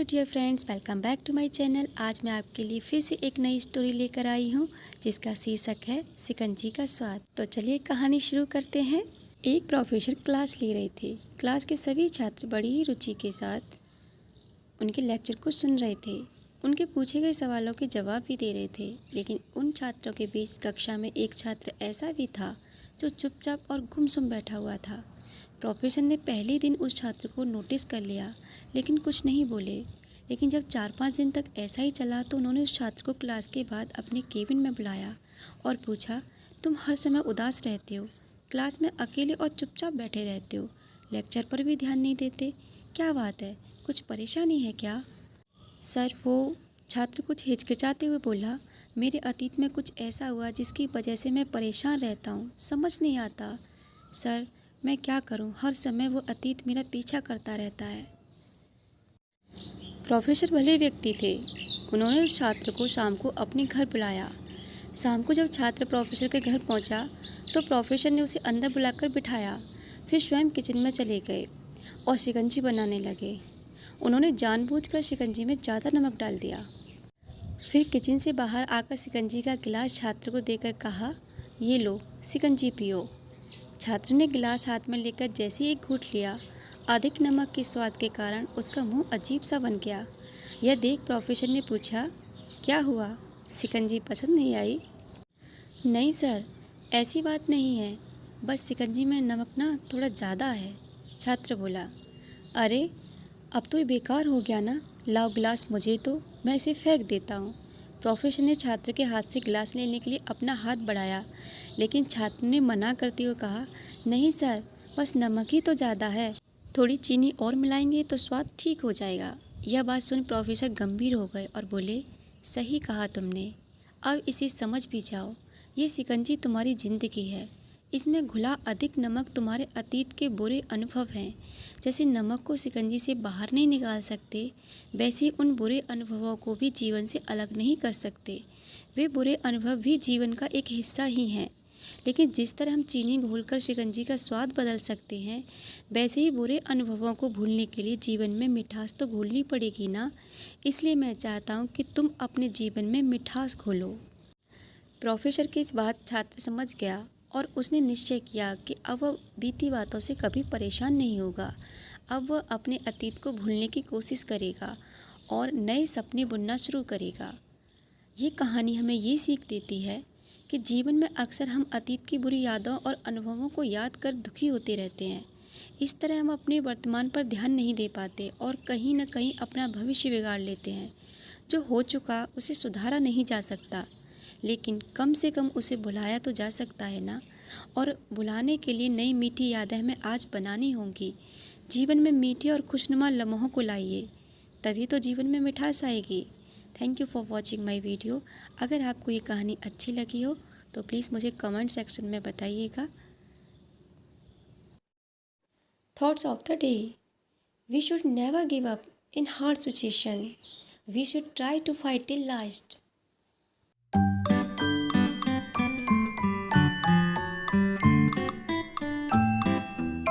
Hello dear friends, welcome back to my channel. आज मैं आपके लिए फिर से एक नई स्टोरी लेकर आई हूँ जिसका शीर्षक है शिकंजी का स्वाद। तो चलिए कहानी शुरू करते हैं। एक प्रोफेसर क्लास ले रहे थे। क्लास के सभी छात्र बड़ी ही रुचि के साथ उनके लेक्चर को सुन रहे थे। उनके पूछे गए सवालों के जवाब भी दे रहे थे। लेकिन उन छात्रों के बीच कक्षा में एक छात्र ऐसा भी था जो चुपचाप और गुमसुम बैठा हुआ था। प्रोफेसर ने पहले दिन उस छात्र को नोटिस कर लिया, लेकिन कुछ नहीं बोले। लेकिन जब 4-5 दिन तक ऐसा ही चला तो उन्होंने उस छात्र को क्लास के बाद अपने केबिन में बुलाया और पूछा, तुम हर समय उदास रहते हो, क्लास में अकेले और चुपचाप बैठे रहते हो, लेक्चर पर भी ध्यान नहीं देते, क्या बात है, कुछ परेशानी है क्या? सर, वो छात्र कुछ हिचकिचाते हुए बोला, मेरे अतीत में कुछ ऐसा हुआ जिसकी वजह से मैं परेशान रहता हूँ, समझ नहीं आता। सर, मैं क्या करूँ, हर समय वो अतीत मेरा पीछा करता रहता है। प्रोफेसर भले व्यक्ति थे। उन्होंने उस छात्र को शाम को अपने घर बुलाया। शाम को जब छात्र प्रोफेसर के घर पहुंचा तो प्रोफेसर ने उसे अंदर बुलाकर बिठाया। फिर स्वयं किचन में चले गए और शिकंजी बनाने लगे। उन्होंने जानबूझकर शिकंजी में ज़्यादा नमक डाल दिया। फिर किचन से बाहर आकर शिकंजी का गिलास छात्र को देकर कहा, ये लो, शिकंजी पियो। छात्र ने गिलास हाथ में लेकर जैसे ही एक घूंट लिया, अधिक नमक के स्वाद के कारण उसका मुंह अजीब सा बन गया। यह देख प्रोफेसर ने पूछा, क्या हुआ, शिकंजी पसंद नहीं आई? नहीं सर, ऐसी बात नहीं है, बस शिकंजी में नमक ना थोड़ा ज़्यादा है, छात्र बोला। अरे, अब तो ये बेकार हो गया ना, लाओ गिलास मुझे दो, मैं इसे फेंक देता हूँ। प्रोफेसर ने छात्र के हाथ से गिलास लेने के लिए अपना हाथ बढ़ाया, लेकिन छात्र ने मना करते हुए कहा, नहीं सर, बस नमक ही तो ज़्यादा है, थोड़ी चीनी और मिलाएंगे तो स्वाद ठीक हो जाएगा। यह बात सुन प्रोफेसर गंभीर हो गए और बोले, सही कहा तुमने, अब इसे समझ भी जाओ, ये शिकंजी तुम्हारी ज़िंदगी है, इसमें घुला अधिक नमक तुम्हारे अतीत के बुरे अनुभव हैं। जैसे नमक को शिकंजी से बाहर नहीं निकाल सकते, वैसे उन बुरे अनुभवों को भी जीवन से अलग नहीं कर सकते। वे बुरे अनुभव भी जीवन का एक हिस्सा ही हैं। लेकिन जिस तरह हम चीनी घोलकर शिकंजी का स्वाद बदल सकते हैं, वैसे ही बुरे अनुभवों को भूलने के लिए जीवन में मिठास तो घोलनी पड़ेगी ना। इसलिए मैं चाहता हूँ कि तुम अपने जीवन में मिठास घोलो। प्रोफेसर की इस बात छात्र समझ गया और उसने निश्चय किया कि अब वह बीती बातों से कभी परेशान नहीं होगा। अब वह अपने अतीत को भूलने की कोशिश करेगा और नए सपने बुनना शुरू करेगा। ये कहानी हमें ये सीख देती है कि जीवन में अक्सर हम अतीत की बुरी यादों और अनुभवों को याद कर दुखी होते रहते हैं। इस तरह हम अपने वर्तमान पर ध्यान नहीं दे पाते और कहीं न कहीं अपना भविष्य बिगाड़ लेते हैं। जो हो चुका उसे सुधारा नहीं जा सकता, लेकिन कम से कम उसे भुलाया तो जा सकता है ना। और भुलाने के लिए नई मीठी यादें हमें आज बनानी होंगी। जीवन में मीठे और खुशनुमा लम्हों को लाइए, तभी तो जीवन में मिठास आएगी। Thank you for watching my video. अगर आपको ये कहानी अच्छी लगी हो तो प्लीज़ मुझे कमेंट सेक्शन में बताइएगा। Thoughts of the day. We should never give up in hard situation. We should try to fight till last.